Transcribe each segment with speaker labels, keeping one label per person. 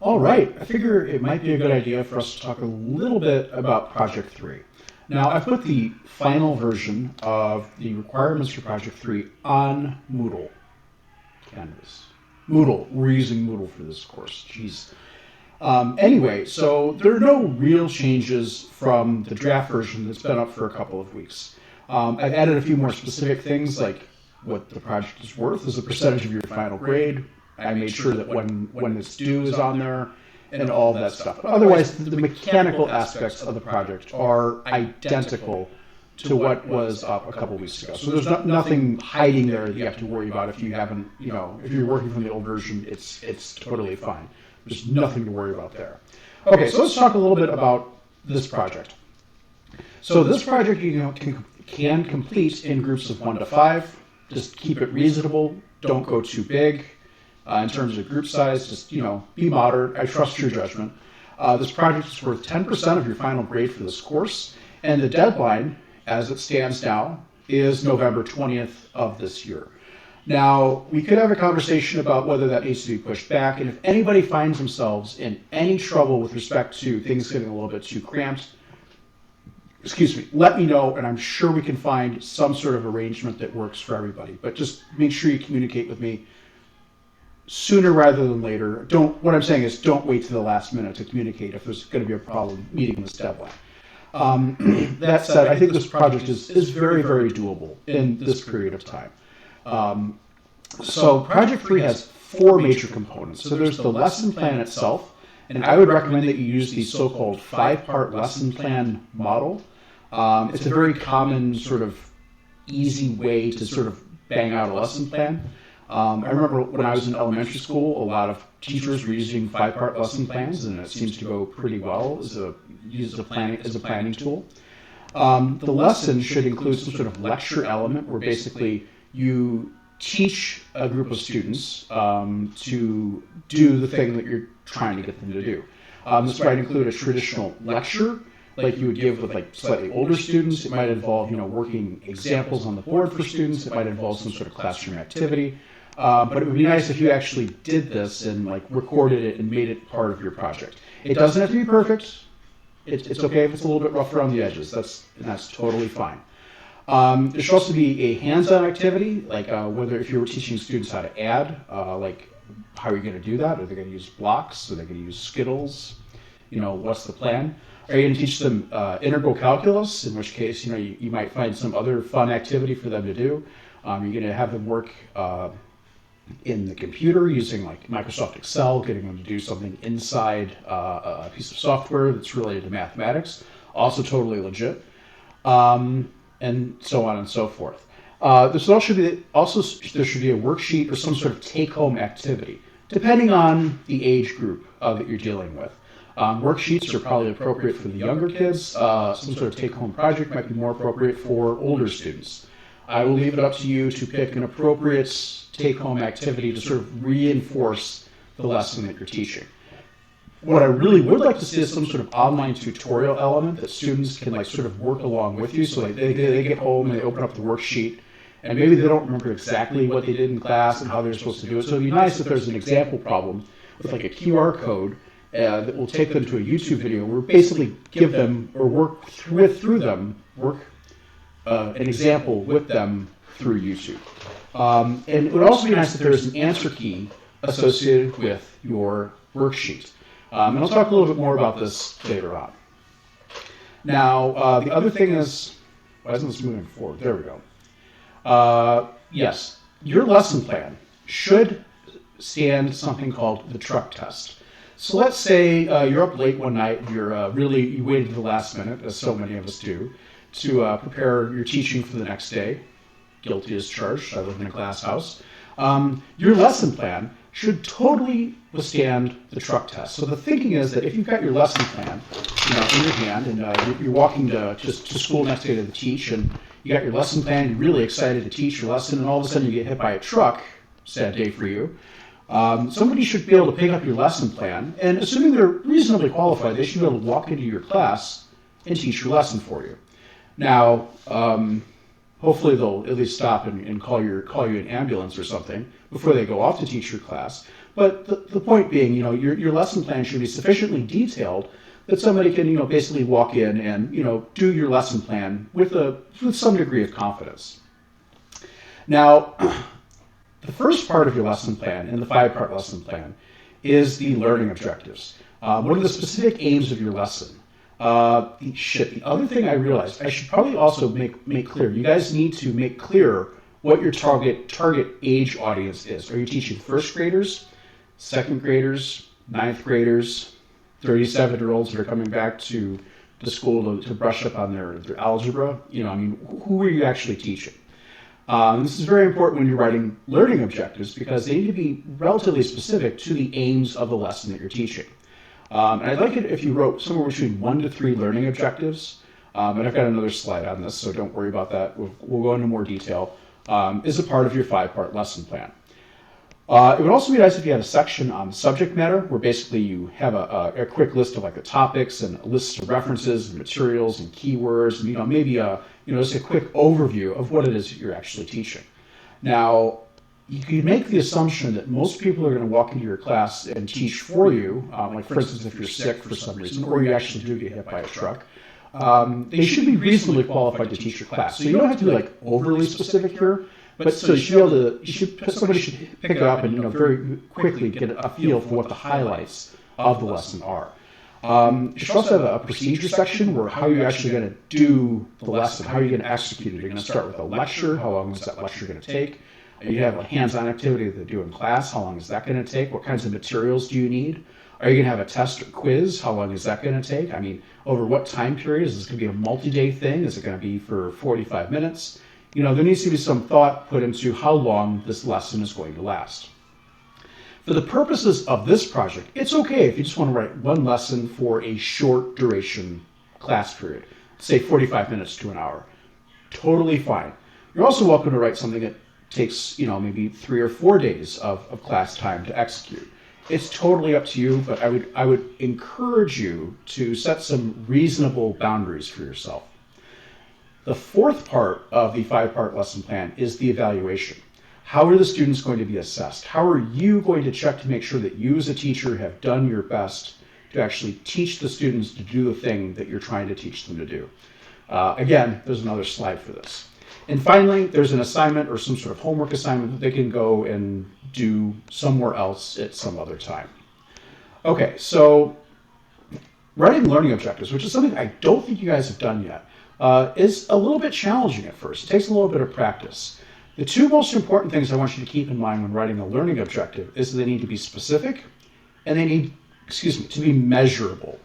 Speaker 1: All right, I figure it might be a good idea for us to talk a little bit about Project 3. Now, I've put the final version of the requirements for Project 3 on Moodle Canvas. Moodle, we're using Moodle for this course, jeez. Anyway, so there are no real changes from the draft version that's been up for a couple of weeks. I've added a few more specific things like what the project is worth as a percentage of your final grade. I made sure that when it's due is on there and all that stuff. But otherwise, the mechanical aspects of the project are identical to what was up a couple weeks ago. So there's nothing hiding there that you have to worry about if you haven't, if you're working from the old version, it's totally fine. There's nothing to worry about there. Okay, so let's talk a little bit about this project. So this project you can complete in groups of 1 to 5. Just keep it reasonable. Don't go too big. In terms of group size, just, be moderate. I trust your judgment. This project is worth 10% of your final grade for this course, and the deadline, as it stands now, is November 20th of this year. Now, we could have a conversation about whether that needs to be pushed back, and if anybody finds themselves in any trouble with respect to things getting a little bit too cramped, let me know, and I'm sure we can find some sort of arrangement that works for everybody. But just make sure you communicate with me sooner rather than later. What I'm saying is don't wait to the last minute to communicate if there's going to be a problem meeting this deadline. That said, I think this project is very, very doable in this period of time. So Project 3 has 4 major components. So there's the lesson plan itself, and I would recommend that you use the so-called 5-part lesson plan model. It's a very common sort of easy way to sort of bang out a lesson plan. I remember when I was in elementary school, a lot of teachers were using 5-part lesson plans, and it seems to go pretty well as a planning tool. The lesson should include some sort of lecture element where basically you teach a group of students to do the thing that you're trying to get them to do. This might include a traditional lecture like you would give with like slightly older students. It might involve working examples on the board for students. It might involve some sort of classroom activity. But it would be nice if you actually did this and recorded it and made it part of your project. It doesn't have to be perfect. It's okay if it's a little bit rough around the edges. That's totally fine. There should also be a hands-on activity, like whether if you were teaching students how to add, like how are you going to do that? Are they going to use blocks? Are they going to use Skittles? What's the plan? Are you going to teach them integral calculus, in which case you might find some other fun activity for them to do? You're going to have them work in the computer using like Microsoft Excel, getting them to do something inside a piece of software that's related to mathematics, also totally legit, and so on and so forth. There should be a worksheet or some sort of take-home activity, depending on the age group that you're dealing with. Worksheets are probably appropriate for the younger kids. Some sort of take-home project might be more appropriate for older students. I will leave it up to you to pick an appropriate take-home activity to sort of reinforce the lesson that you're teaching. What I really would like to see is some sort of online tutorial element that students can sort of work along with you. So they get home and they open up the worksheet, and maybe they don't remember exactly what they did in class and how they're supposed to do it. So it'd be nice if there's an example problem with like a QR code that will take them to a YouTube video where we basically give them or work through them an example with them through YouTube. And it would also be nice if there's an answer key associated with your worksheet. And I'll talk a little bit more about this later on. Now, the other thing is, why isn't this moving forward? There we go. Yes, your lesson plan should stand something called the truck test. So let's say you're up late one night, you waited to the last minute, as so many of us do, to prepare your teaching for the next day. Guilty as charged. I live in a glass house. Your lesson plan should totally withstand the truck test. So the thinking is that if you've got your lesson plan, in your hand, and you're walking to school next day to teach, and you got your lesson plan, you're really excited to teach your lesson, and all of a sudden you get hit by a truck. Sad day for you. Somebody should be able to pick up your lesson plan, and assuming they're reasonably qualified, they should be able to walk into your class and teach your lesson for you. Now, hopefully they'll at least stop and call you an ambulance or something before they go off to teach your class. But the point being, your lesson plan should be sufficiently detailed that somebody can, basically walk in and, do your lesson plan with some degree of confidence. Now, the first part of your lesson plan in the 5-part lesson plan is the learning objectives. What are the specific aims of your lesson? The other thing I realized, I should probably also make clear, you guys need to make clear what your target age audience is. Are you teaching first graders, second graders, ninth graders, 37-year-olds that are coming back to the school to brush up on their algebra? Who are you actually teaching? This is very important when you're writing learning objectives because they need to be relatively specific to the aims of the lesson that you're teaching. And I'd like it if you wrote somewhere between 1 to 3 learning objectives. And I've got another slide on this, so don't worry about that. We'll go into more detail. Is a part of your 5-part lesson plan. It would also be nice if you had a section on subject matter where basically you have a quick list of like the topics and a list of references and materials and keywords and maybe just a quick overview of what it is that you're actually teaching. Now, you can make the assumption that most people are going to walk into your class and teach for you, like for instance if you're sick for some reason or you actually do get hit by a truck. They should be reasonably qualified to teach your class. So you don't have to be like overly specific here, but so somebody should pick it up and very quickly get a feel for what the highlights of the lesson are. You should also have a procedure section where how you're actually going to do the lesson, how you're going to execute it. You're going to start with a lecture. How long is that lecture going to take? You have a hands-on activity that they do in class. How long is that going to take? What kinds of materials do you need? Are you going to have a test or quiz? How long is that going to take? Over what time period? Is this going to be a multi-day thing? Is it going to be for 45 minutes? There needs to be some thought put into how long this lesson is going to last. For the purposes of this project, it's okay if you just want to write one lesson for a short duration class period, say 45 minutes to an hour. Totally fine. You're also welcome to write something that takes, maybe 3 or 4 days of class time to execute. It's totally up to you, but I would encourage you to set some reasonable boundaries for yourself. The 4th part of the 5-part lesson plan is the evaluation. How are the students going to be assessed? How are you going to check to make sure that you as a teacher have done your best to actually teach the students to do the thing that you're trying to teach them to do? Again, there's another slide for this. And finally, there's an assignment or some sort of homework assignment that they can go and do somewhere else at some other time. Okay, so writing learning objectives, which is something I don't think you guys have done yet, is a little bit challenging at first. It takes a little bit of practice. The 2 most important things I want you to keep in mind when writing a learning objective is that they need to be specific and they need, to be measurable.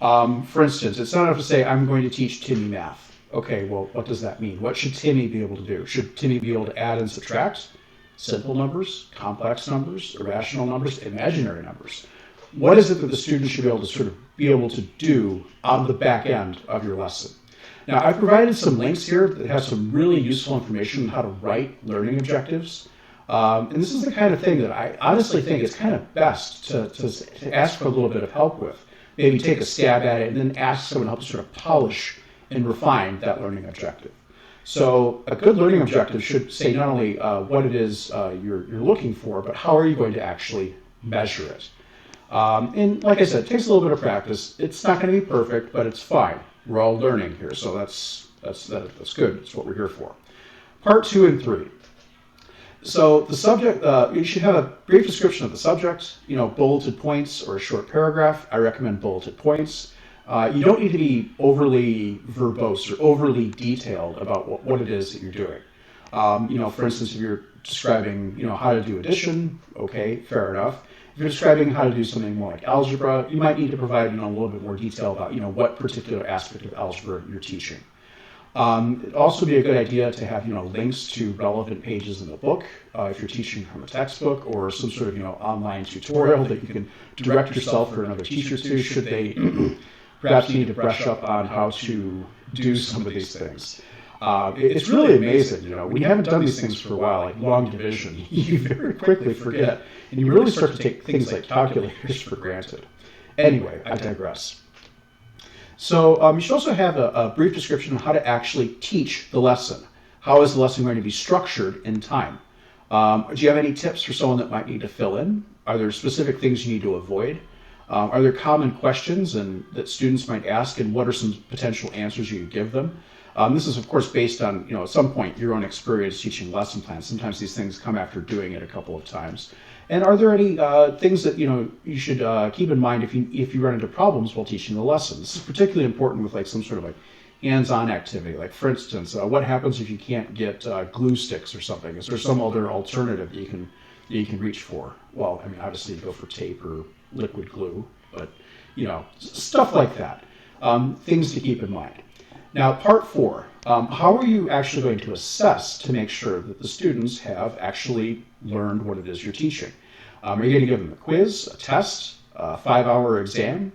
Speaker 1: For instance, it's not enough to say, I'm going to teach Timmy math. Okay, well, what does that mean? What should Timmy be able to do? Should Timmy be able to add and subtract? Simple numbers, complex numbers, irrational numbers, imaginary numbers. What is it that the student should be able to do on the back end of your lesson? Now, I've provided some links here that have some really useful information on how to write learning objectives. And this is the kind of thing that I honestly think it's kind of best to ask for a little bit of help with. Maybe take a stab at it and then ask someone to help sort of polish and refine that learning objective. So a good learning objective should say not only what it is you're looking for, but how are you going to actually measure it. And like I said, it takes a little bit of practice. It's not going to be perfect, but it's fine. We're all learning here, so that's good. That's what we're here for. Part 2 and 3. So the subject, you should have a brief description of the subject, bulleted points or a short paragraph. I recommend bulleted points. You don't need to be overly verbose or overly detailed about what it is that you're doing. For instance, if you're describing, how to do addition, okay, fair enough. If you're describing how to do something more like algebra, you might need to provide, a little bit more detail about, what particular aspect of algebra you're teaching. It'd also be a good idea to have, links to relevant pages in the book if you're teaching from a textbook or some sort of, online tutorial that you can direct yourself or another teacher to should they perhaps need to brush up on how to do some of these things. It's really amazing, when you haven't done these things for a while, like long division, you very quickly forget, and you really start to take things like calculators for granted. Anyway, I digress. So you should also have a brief description of how to actually teach the lesson. How is the lesson going to be structured in time? Do you have any tips for someone that might need to fill in? Are there specific things you need to avoid? Are there common questions that students might ask, and what are some potential answers you could give them? This is, of course, based on, at some point, your own experience teaching lesson plans. Sometimes these things come after doing it a couple of times. And are there any things that, you should keep in mind if you run into problems while teaching the lesson? This is particularly important with like some sort of like hands-on activity. Like, for instance, what happens if you can't get glue sticks or something? Is there some other alternative that you can reach for? Well, I mean, obviously you go for tape or liquid glue, but stuff like that. Things to keep in mind. Now, part 4, how are you actually going to assess to make sure that the students have actually learned what it is you're teaching? Are you going to give them a quiz, a test, a 5-hour exam?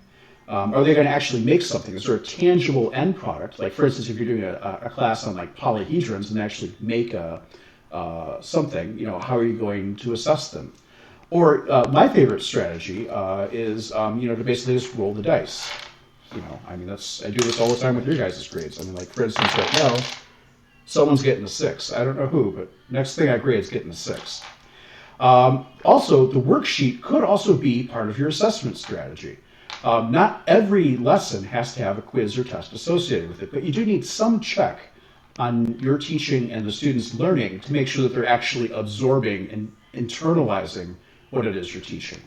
Speaker 1: Are they going to actually make something? Is there a tangible end product? Like, for instance, if you're doing a class on like polyhedrons and actually make something, how are you going to assess them? Or my favorite strategy is, to basically just roll the dice. I mean, I do this all the time with your guys' grades. I mean, like, for instance, right now, someone's getting a 6. I don't know who, but next thing I grade is getting a 6. Also, the worksheet could also be part of your assessment strategy. Not every lesson has to have a quiz or test associated with it, but you do need some check on your teaching and the students' learning to make sure that they're actually absorbing and internalizing what it is you're teaching.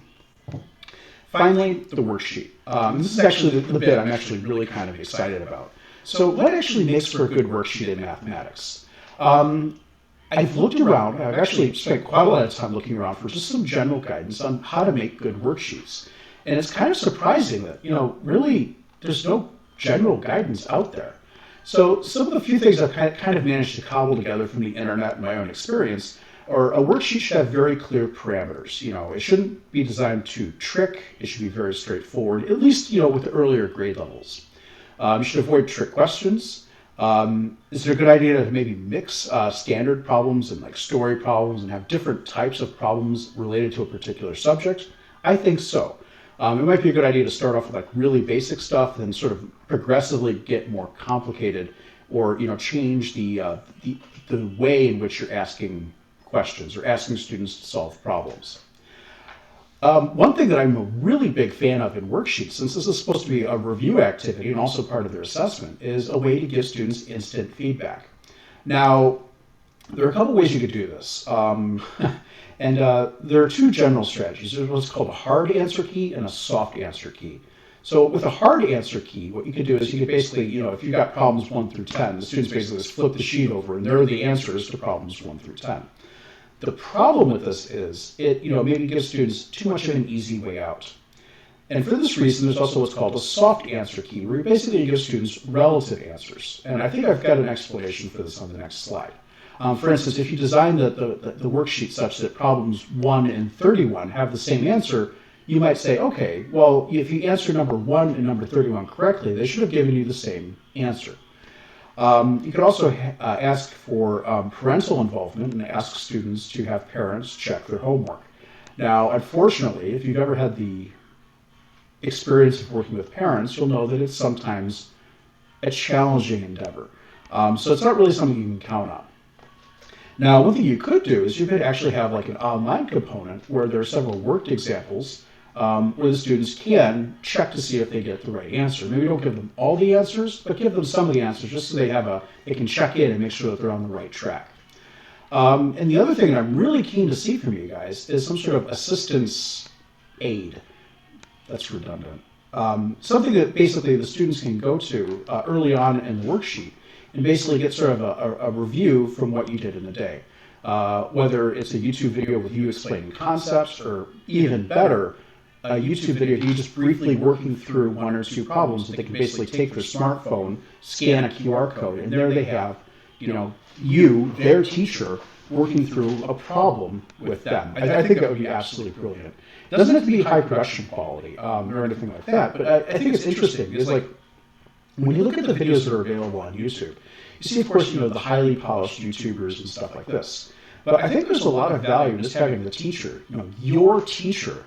Speaker 1: Finally, the worksheet. This is actually the bit I'm actually really kind of excited about. So what actually makes for a good worksheet in mathematics? I've looked around. I've actually spent quite a lot of time looking around for just some general guidance on how to make good worksheets. And it's kind of surprising that, really there's no general guidance out there. So some of the few things I've kind of managed to cobble together from the internet and my own experience are a worksheet should have very clear parameters. It shouldn't be designed to trick. It should be very straightforward, at least, with the earlier grade levels. You should avoid trick questions. Is it a good idea to maybe mix standard problems and like story problems and have different types of problems related to a particular subject? I think so. It might be a good idea to start off with like really basic stuff, then sort of progressively get more complicated, or change the way in which you're asking questions or asking students to solve problems. One thing that I'm a really big fan of in worksheets, since this is supposed to be a review activity and also part of their assessment, is a way to give students instant feedback. Now, there are a couple ways you could do this. And there are 2 general strategies. There's what's called a hard answer key and a soft answer key. So with a hard answer key, what you could do is you could basically, if you've got problems 1 through 10, the students basically just flip the sheet over and there are the answers to problems 1 through 10. The problem with this is it, maybe gives students too much of an easy way out. And for this reason, there's also what's called a soft answer key, where you basically give students relative answers. And I think I've got an explanation for this on the next slide. For instance, if you design the worksheet such that problems 1 and 31 have the same answer, you might say, okay, well, if you answer number 1 and number 31 correctly, they should have given you the same answer. You could also ask for parental involvement and ask students to have parents check their homework. Now, unfortunately, if you've ever had the experience of working with parents, you'll know that it's sometimes a challenging endeavor. So it's not really something you can count on. Now, one thing you could do is you could actually have like an online component where there are several worked examples where the students can check to see if they get the right answer. Maybe don't give them all the answers, but give them some of the answers just so they can check in and make sure that they're on the right track. And the other thing that I'm really keen to see from you guys is some sort of assistance aid. That's redundant. Something that basically the students can go to early on in the worksheet and basically get sort of a review from what you did in the day. Whether it's a YouTube video with you explaining concepts, or even better, a YouTube video of you just briefly working through 1 or 2 problems that they can basically take their smartphone, scan a QR code, and there they have, you, their teacher, working through a problem with them. I think that would be absolutely brilliant. It doesn't have to be high production quality or anything like that, but I think it's interesting because, like, when you look at the videos that are available on YouTube, you see, of course, the highly polished YouTubers and stuff like this. But I think there's a lot of value in just having the teacher, your teacher,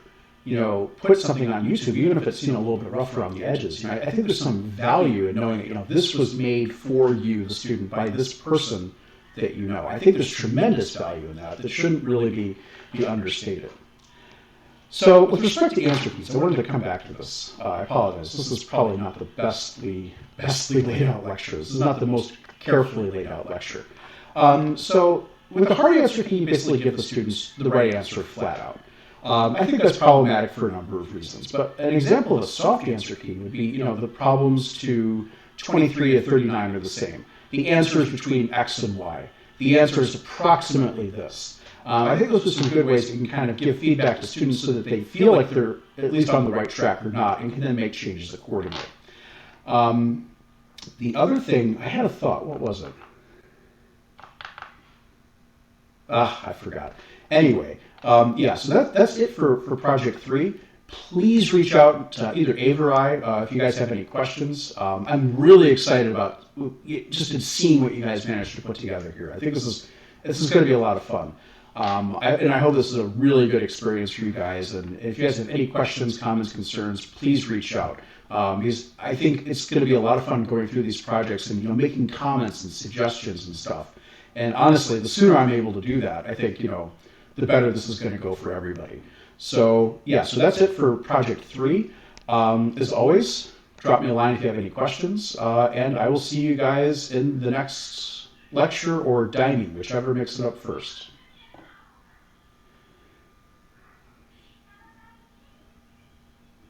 Speaker 1: put something on YouTube, even if it's, a little bit rough around the edges. I think there's some value in knowing that, this was made for you, the student, by this person that I think there's tremendous value in that shouldn't really be understated. So with respect to answer keys, I wanted to come back to this. I apologize. This is probably not the bestly laid out lecture. This is not the most carefully laid out lecture. So with the hard answer key, you basically give the students the right answer flat out. I think that's problematic for a number of reasons. But an example of a soft answer key would be, the problems to 23 to 39 are the same. The answer is between X and Y. The answer is approximately this. I think those are some good ways that you can kind of give feedback to students so that they feel like they're at least on the right track or not, and can then make changes accordingly. The other thing, I had a thought. What was it? I forgot. Anyway, so that's it for Project 3. Please reach out to either Ava or I if you guys have any questions. I'm really excited about just in seeing what you guys managed to put together here. I think this is going to be a lot of fun. And I hope this is a really good experience for you guys. And if you guys have any questions, comments, concerns, please reach out. Because I think it's going to be a lot of fun going through these projects and making comments and suggestions and stuff. And honestly, the sooner I'm able to do that, I think the better this is going to go for everybody. So so that's it for Project 3. As always, drop me a line if you have any questions, and I will see you guys in the next lecture or dining, whichever makes it up first.